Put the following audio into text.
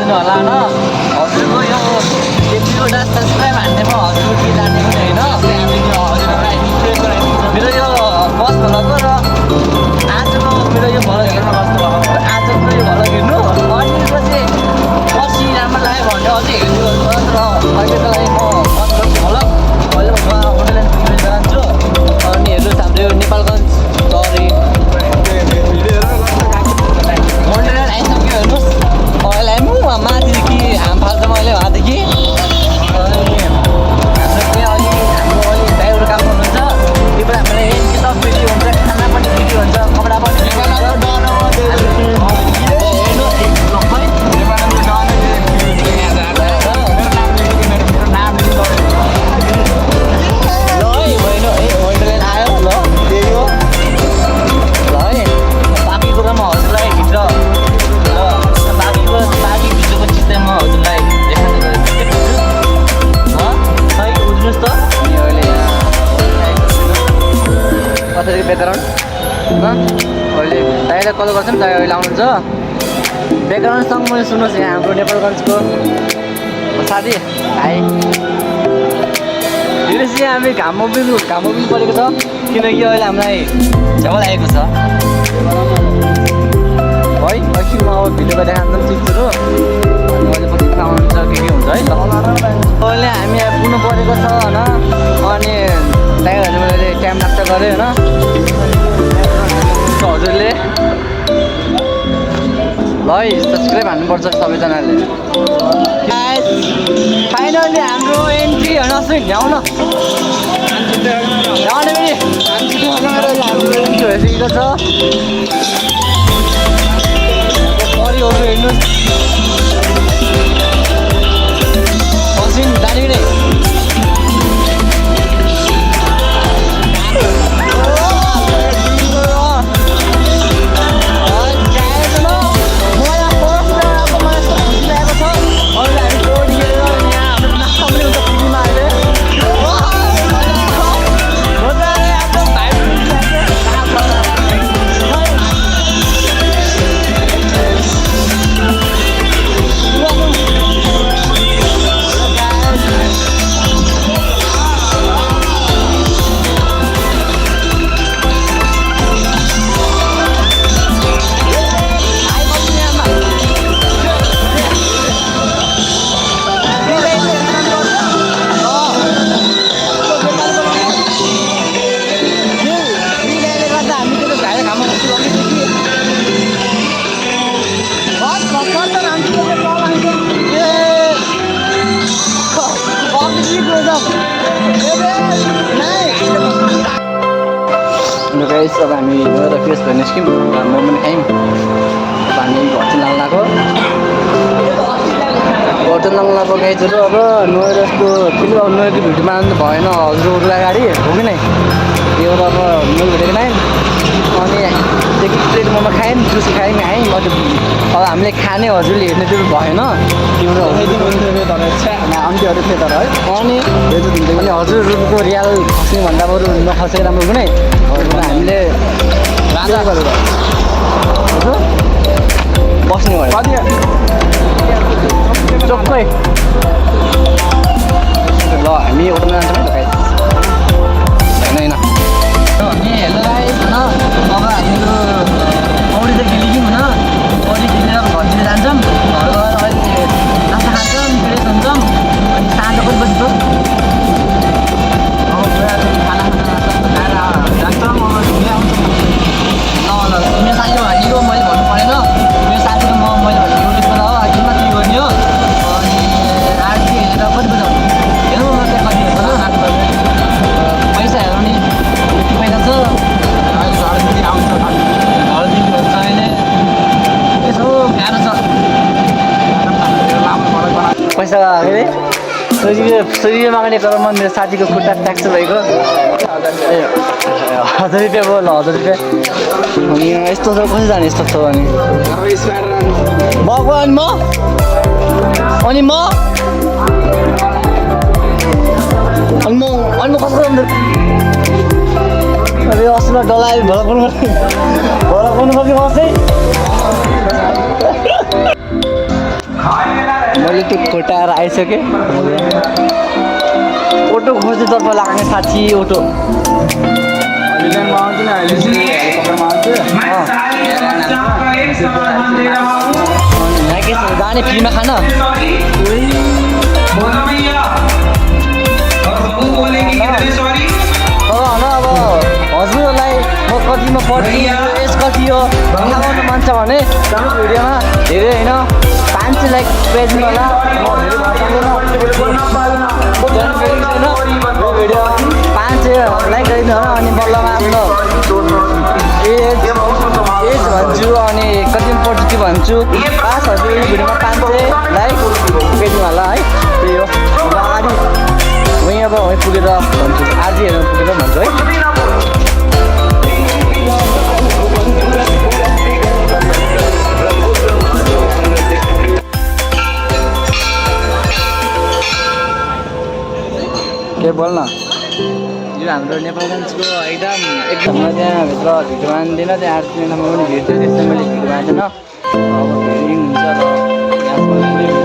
गरिदिनु होला न हजुरको यो 100वटा सब्सक्राइब हान्ने म हजुरको के जान्ने पनि होइन मेरो यो बस भएको र आजको मेरो यो भ्लग हेर्नु आजको यो भ्लग हेर्नु अनि पछि पछि राम्रो लाग्यो भने अझै हेर्नु र अहिलेको लागि म बन्द गर्छु भ्लग अहिले म होटल जान्छु अनि हेर्नुहोस् हाम्रो यो नेपालगञ्ज सरी मोन्टेरियल आइसक्यो हेर्नुहोस् अहिले आइमु माथिदेखि हाम फाल्छ मैले वहाँदेखि अनि हाम्रो के अलि हाम्रो अलि ड्राइभर काम गर्नुहुन्छ त्यो पनि हामीलाई यति त फ्री हुन्छ खाना पनि फ्री हुन्छ कपडा पनि ब्याकग्राउन्ड अहिले दाइलाई कल गर्छौँ दाइ अहिले आउनुहुन्छ ब्याकग्राउन्ड सङ्ग मैले सुन्नुहोस् यहाँ हाम्रो नेपालगञ्जको साथी भाइ यो चाहिँ हामी घाम मोबिल परेको छ किनकि अहिले हामीलाई झ्याउ लागेको छ है एकछिनमा अब भिडियोमा देखाउँछौँ चिजहरू अनि अहिले पछि आउनुहुन्छ के हुन्छ है अहिले हामी पुग्नु परेको छ होइन अनि दाइहरूले मैले टाइम लाग्छ गरेँ होइन हजुरले ल है सब्सक्राइब हान्नुपर्छ सबैजनाले फाइनली हाम्रो एन्ट्री होइन ल्याउन ल्याउने पनि हाम्रो एन्ट्री भइसकेको छ परिहरू हेर्नुहोस् मसिन दानी नै अब हामी हिँडेर फ्रेस भएर निस्क्यौँ मोमो पनि खायौँ अब हामी घरतिर लाग्नु लाग्यो गाइजहरू अब नुहाएर यस्तो फेरि अब नुहाएर भिडियो बनाउनु भएन हजुरहरूलाई गाडी हो कि नै त्यो अब नुहाइ भेटेको नै अनि एक प्लेट मोमो खायौँ जुस खायौँ अब हामीले खाने हजुरले हेर्ने त्यो भएन तिम्रो अन्त्यहरू थियो तर है अनि हजुरको रियाल खस्ने भन्दा बरु नखसेको राम्रो कुनै हामीले राजा गरेर हजुर बस्ने भयो चोक्कै ल हामी होटलमा जान्छौँ होइन होइन अनि हेलो गाइस होइन अब हामीहरू पौडी त खेलिदिउँ होइन पौडी खेलेर घरतिर जान्छौँ घर गएर अहिले नास्ता खान्छौँ फ्रेस हुन्छौँ अनि साँझ कति बजी छ अब खाना खाएर जान्छौँ अब घुमेर आउँछौँ ल मेरो साथीको भनेको मैले भन्नु परेन मेरो साथीको मैले भनेको युट्युबबाट हो अझै मात्रै गर्ने हो अनि आज हेरेर कति बजी आउनु हेर्नु म त्यहाँ कति हेर्छ रात बजी पैसा हेर्नु नि यति पैसा छ अहिले घरदेखि आउँछ घरदेखि हुन्छ अहिले यसो गाह्रो छ पैसा अरे सोझी माग्ने तर म मेरो साथीको खुट्टा ट्याक्स भएको 1000 रुपियाँ भयो ल 1000 रुपियाँ अनि यस्तो छ कसरी जाने यस्तो छ अनि भगवान् म अनि म कसो अरे अस्तिमा डलायो भडक गर्नु पर्छ ब्लुटुथ खोटाएर आइसक्यो अटो खोज्नुतर्फ लाग्ने साथी अटो यहाँ के छ जाने फ्रीमा खान अब हजुरहरूलाई म कतिमा पढ्छु एज कति हो थाहा गर्नु मन छ भने यो भिडियोमा धेरै होइन 500 लाइक पेजमा होला यो भिडियो 500 लाइक गरिदिनु होला अनि बल्लमा आफ्नो एज भन्छु अनि कति पढ्छु त्यो भन्छु पास हजुर यो भिडियोमा 500 लाइक पेजमा होला है त्यही हो अगाडि वहीँ अब वहीँ पुगेर भन्छु आज हेर्नु पुगेर भन्छु है के बोल्न यो हाम्रो नेपालगञ्जको एकदम त्यहाँभित्र भिडियो हान्दिनँ त्यहाँ आर्थिक नम्बरमा पनि भिड थियो त्यस्तो मैले भिडियो हान्दैन अब भिडिङ हुन्छ र